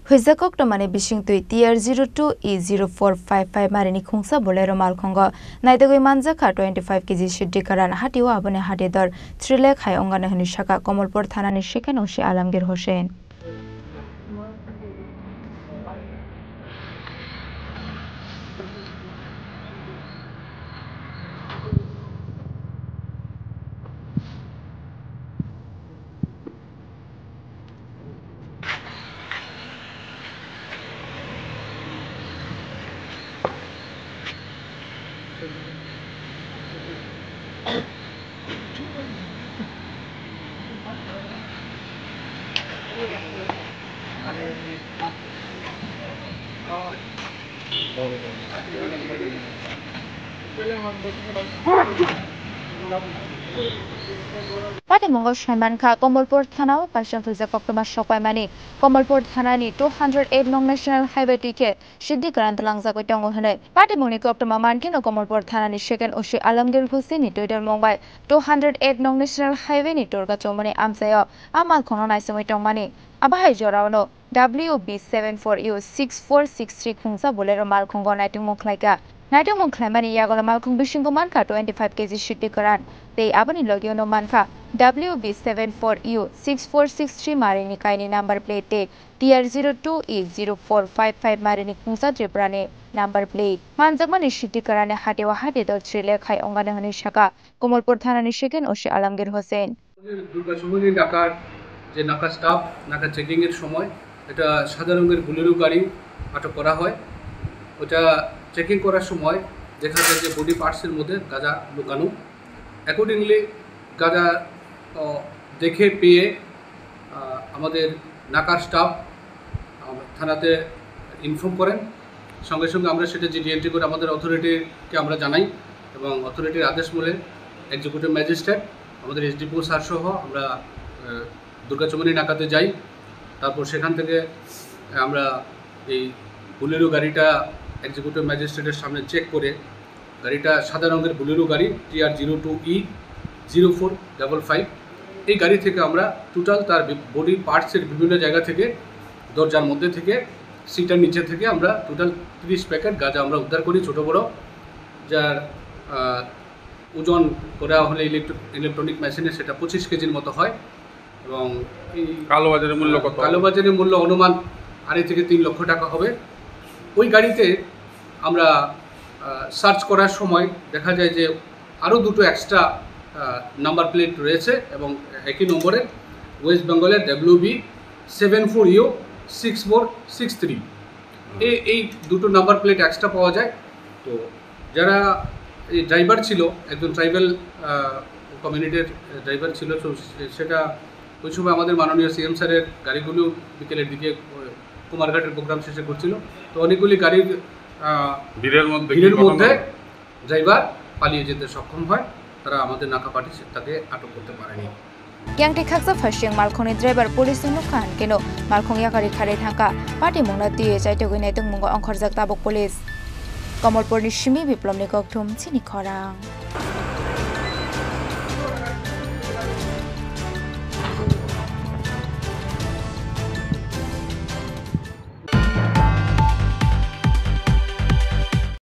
Huizakok to mane bishing tui TR02E0455 marini khungsa bolero malkhongo naitagoi manjaka 25 kg shiddi karan hatiwa abone hatidor 3 lakh hai ongane hini shaka Komolpur thanani sheken oshi Alamgir Hossein Pati Mongol Shaiman Kha Komolpur Thana Passion Huizakok to Mashopai Mani Komolpur Thanani 208 Nong National Highway ticket Shiddi Karan Langza ko Tongo Hane Pati Monikop to Mamankin o Komolpur Thanani Sheken Oshi Alamgir Hussein ni Twitter Mumbai 208 Nong National Highway ni Turga Chomani Amsayo Amal Kono Naisami Tongmani Abahai Jorano WB74U 6463 Khungsa Bolero Mal Kongo Nighting Moklaika Nighting Moklamani Yagola Malkung Bishingo Manka 25 kg Shiddi Karan They Abani Logiono Manka WB74U 6463 Marini Kaini number plate TR02E0455 Marini Kungsa Triprane number plate Manzakmani Shiti Karane Hatewa Hatidor 3 lakh hai ongane hani shaka Komolpur Thanani Sheken Oshi Alamgir Hossein Durgachowmuhani নাকার যে নাকা staff নাকা checking এর সময় এটা সাদা রঙের Bolero গাড়ি আটক করা হয় ওটা চেকিং করার সময় দেখা যায় যে বডি পার্টসের মধ্যে গাঁজা লুকানো অ্যাকর্ডিংলি গাঁজা দেখে পেয়ে আমাদের নাকার স্টাফ থানাতে ইনফর্ম করেন সঙ্গে সঙ্গে আমরা সেটা জিডি এন্ট্রি করে আমাদের অথরিটিকে আমরা জানাই এবং অথরিটির আদেশ মূলে এক্সিকিউটিভ ম্যাজিস্ট্রেট আমাদের এসডিপিও স্যার সহ আমরা দুর্গাচৌমুহনী নাকাতে যাই তারপর সেখান থেকে আমরা এই বুলেরো গাড়িটা এক্সিকিউটিভ ম্যাজিস্ট্রেটের সামনে চেক করে গাড়িটা সাদা রঙের বুলেরো গাড়ি TR02E0455 এই গাড়ি থেকে আমরা টোটাল তার বডি পার্টসের বিভিন্ন জায়গা থেকে দরজার মধ্যে থেকে সিটার নিচে থেকে আমরা টোটাল 30 প্যাকেট গাঁজা আমরা উদ্ধার করি ছোটো বড়ো যার ওজন করা হলে ইলেকট্রনিক মেশিনে সেটা 25 কেজির মতো হয় এবং এই কালোবাজারের মূল্য কত? কালোবাজারের মূল্য অনুমান 2.5 থেকে 3 লক্ষ টাকা হবে। ওই গাড়িতে আমরা সার্চ করার সময় দেখা যায় যে আরও দুটো এক্সট্রা নাম্বার প্লেট রয়েছে এবং একই নম্বরের ওয়েস্ট বেঙ্গলের WB74U 6463 এই দুটো নাম্বার প্লেট এক্সট্রা পাওয়া যায়। তো যারা এই ড্রাইভার ছিল একজন ট্রাইবাল কমিউনিটির ড্রাইভার ছিল তো সেটা ওই সময় আমাদের মাননীয় সিএম স্যারের গাড়িগুলো বিকেলের দিকে কুমারঘাটের প্রোগ্রাম শেষে করছিল তো অনেকগুলি গাড়ির ভিড়ের মধ্যে ড্রাইভার পালিয়ে যেতে সক্ষম হয় তারা আমাদের নাকা পার্টি তাকে আটক করতে পারেনি। Yang Tikaksa Fashing Malkoni driver police Nukan Keno Malkong Yakari Kare Tanka Party Mona Dia Jaitogunetung Mungo Onkorzak Tabok Police Komolpur Nishimi Biplom Nikoktum Tini Korang